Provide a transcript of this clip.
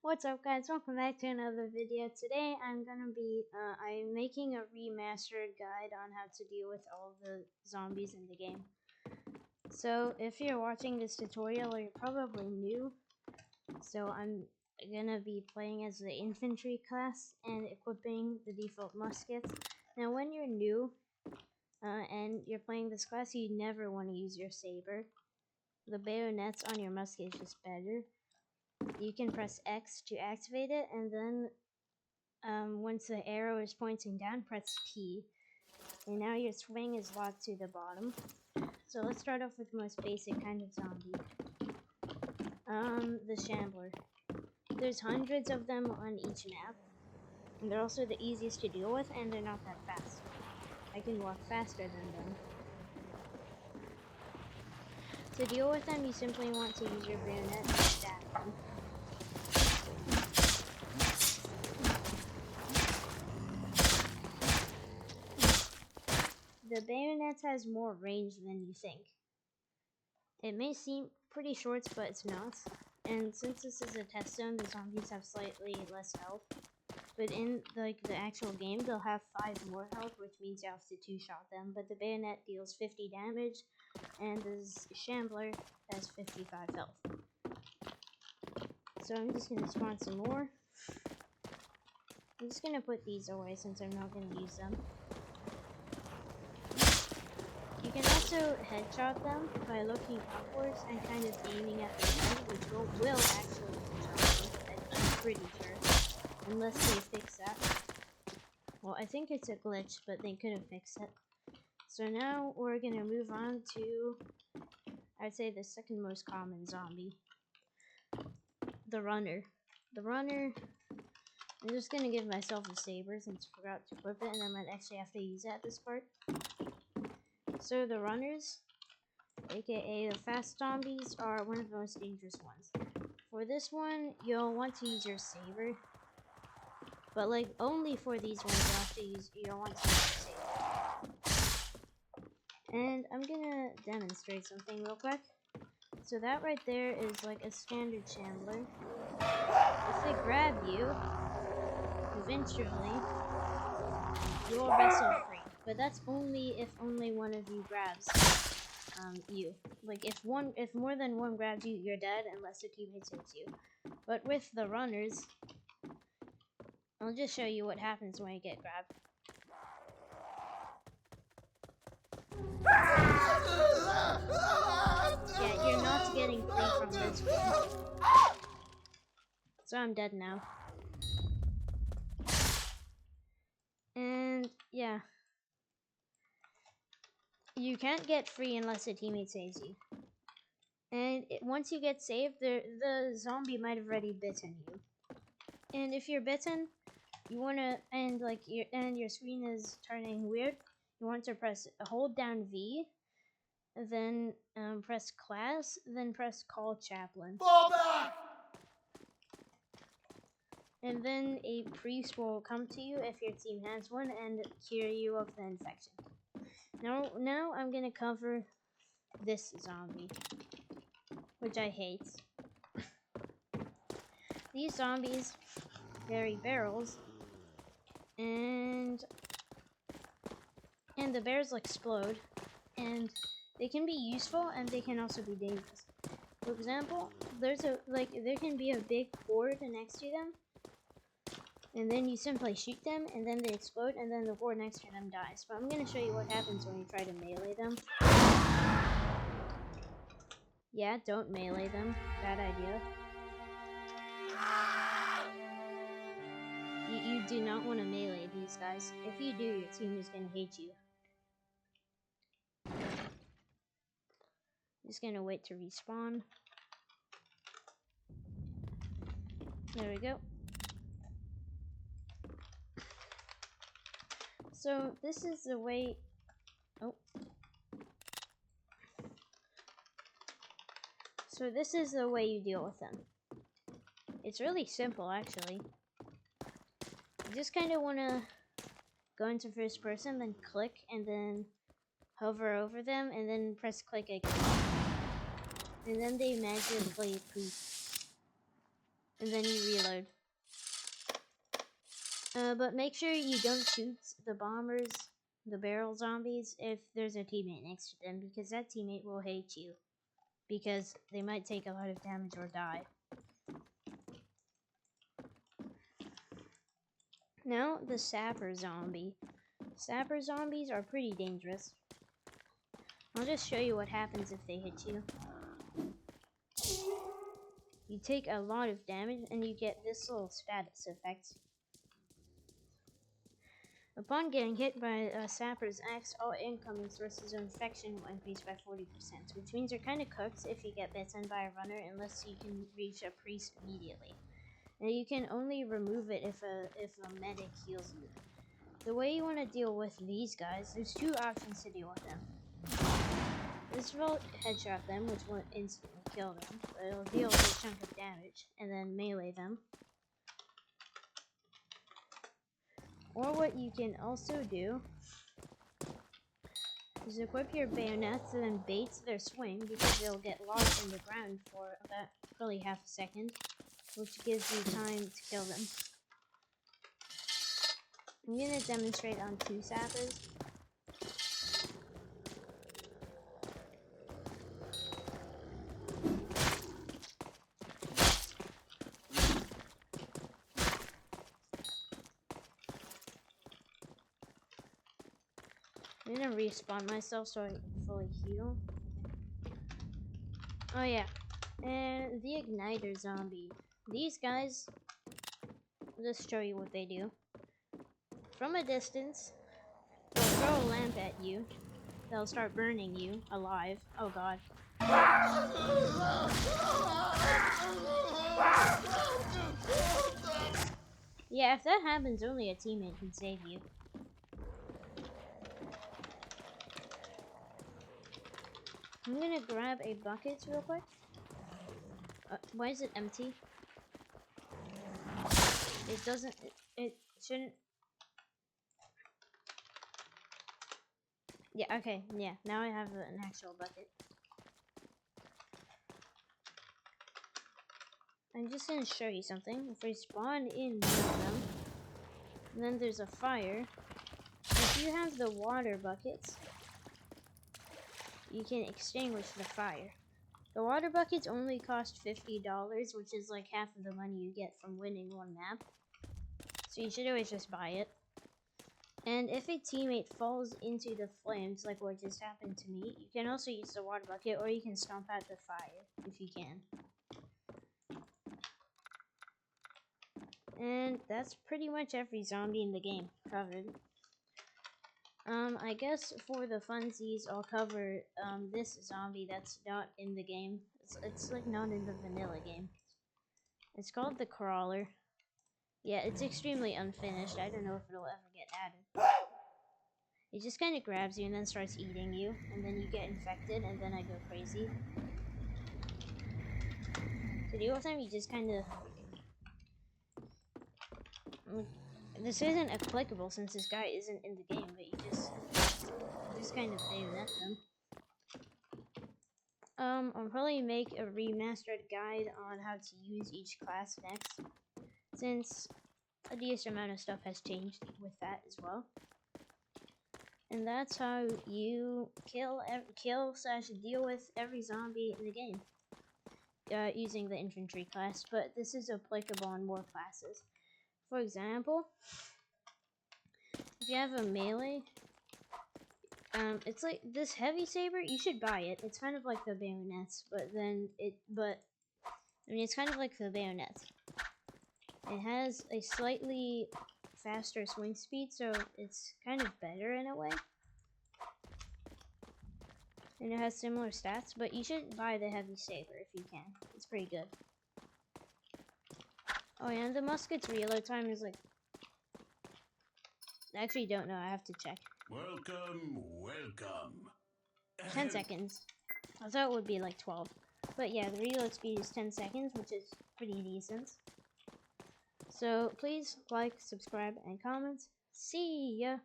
What's up, guys? Welcome back to another video. Today I'm making a remastered guide on how to deal with all the zombies in the game. So if you're watching this tutorial, you're probably new. So I'm gonna be playing as the infantry class and equipping the default muskets. Now when you're new and you're playing this class, you never want to use your saber. The bayonets on your musket is just better. You can press X to activate it, and then once the arrow is pointing down, press T. And now your swing is locked to the bottom. So let's start off with the most basic kind of zombie. The Shambler. There's hundreds of them on each map. And they're also the easiest to deal with, and they're not that fast. I can walk faster than them. To deal with them, you simply want to use your bayonet to stab them. The bayonet has more range than you think. It may seem pretty short, but it's not. And since this is a test zone, the zombies have slightly less health. But in the actual game, they'll have 5 more health, which means you have to 2-shot them. But the bayonet deals 50 damage, and the Shambler has 55 health. So I'm just going to spawn some more. I'm just going to put these away since I'm not going to use them. You can also headshot them by looking upwards and kind of aiming at their head, which will actually headshot them, I'm pretty sure. Unless they fix that. Well, I think it's a glitch, but they couldn't fix it. So now we're gonna move on to, I'd say, the second most common zombie. The Runner. The Runner, I'm just gonna give myself a saber since I forgot to equip it, and I might actually have to use it at this part. So the Runners, aka the fast zombies, are one of the most dangerous ones. For this one, you'll want to use your saber. But only for these ones you'll want to use your saber. And I'm gonna demonstrate something real quick. So that right there is like a standard Shambler. If they grab you, eventually you'll wrestle free. But that's only if only one of you grabs you. Like if more than one grabs you, you're dead unless your teammate hits you. But with the Runners, I'll just show you what happens when you get grabbed. Yeah, you're not getting free from this one. So I'm dead now. And yeah. You can't get free unless a teammate saves you. And once you get saved, the zombie might have already bitten you. And if you're bitten, you wanna your screen is turning weird. You want to hold down V, then press class, then press call chaplain. Fall back! And then a priest will come to you if your team has one and cure you of the infection. Now I'm gonna cover this zombie, which I hate. These zombies carry barrels, and the barrels explode, and they can be useful and they can also be dangerous. For example, there can be a big horde next to them, and then you simply shoot them, and then they explode, and then the horde next to them dies. But I'm going to show you what happens when you try to melee them. Yeah, don't melee them. Bad idea. You do not want to melee these guys. If you do, your team is going to hate you. Just going to wait to respawn. There we go. So this is the way. So this is the way you deal with them. It's really simple, actually. You just kind of want to go into first person, then click, and then hover over them, and then press click again. And then they magically poof. and then you reload. But make sure you don't shoot the bombers, the barrel zombies, if there's a teammate next to them, because that teammate will hate you. Because they might take a lot of damage or die. Now, the sapper zombie. Sapper zombies are pretty dangerous. I'll just show you what happens if they hit you. You take a lot of damage and you get this little status effect. Upon getting hit by a sapper's axe, all incoming sources of infection will increase by 40%, which means you're kind of cooked if you get bitten by a runner unless you can reach a priest immediately. And you can only remove it if a medic heals you. The way you want to deal with these guys, there's two options to deal with them. This will headshot them, which won't instantly kill them, but it'll deal with a chunk of damage, and then melee them. Or what you can also do is equip your bayonets and then bait their swing, because they'll get lost in the ground for about probably half a second, which gives you time to kill them. I'm going to demonstrate on two sappers. I'm gonna respawn myself so I can fully heal. Oh yeah, and the igniter zombie. These guys, I'll just show you what they do. From a distance, they'll throw a lamp at you. They'll start burning you alive. Oh god. Yeah, if that happens, only a teammate can save you. I'm gonna grab a bucket real quick. Why is it empty? It doesn't. It shouldn't. Yeah, okay, yeah. Now I have an actual bucket. I'm just gonna show you something. If we spawn in one of them, and then there's a fire, if you have the water buckets, you can extinguish the fire. The water buckets only cost $50, which is like half of the money you get from winning one map. So you should always just buy it. And if a teammate falls into the flames, like what just happened to me, you can also use the water bucket, or you can stomp out the fire, if you can. And that's pretty much every zombie in the game covered. I guess for the funsies, I'll cover this zombie that's not in the game. It's like not in the vanilla game. It's called the Crawler. Yeah, it's extremely unfinished. I don't know if it'll ever get added. It just kind of grabs you and then starts eating you, and then you get infected, and then I go crazy. To deal with them, you just kind of... This isn't applicable since this guy isn't in the game, but you just kind of bayonet them. I'll probably make a remastered guide on how to use each class next, since a decent amount of stuff has changed with that as well. And that's how you kill / deal with every zombie in the game, using the infantry class. But this is applicable on more classes. For example, if you have a melee, it's like this heavy saber. You should buy it. It's kind of like the bayonets, it's kind of like the bayonets. It has a slightly faster swing speed, so it's kind of better in a way. And it has similar stats, but you should buy the heavy saber if you can. It's pretty good. Oh yeah, and the musket's reload time is like... I actually don't know, I have to check. Welcome, welcome. 10 seconds. I thought it would be like 12. But yeah, the reload speed is 10 seconds, which is pretty decent. So please like, subscribe, and comment. See ya!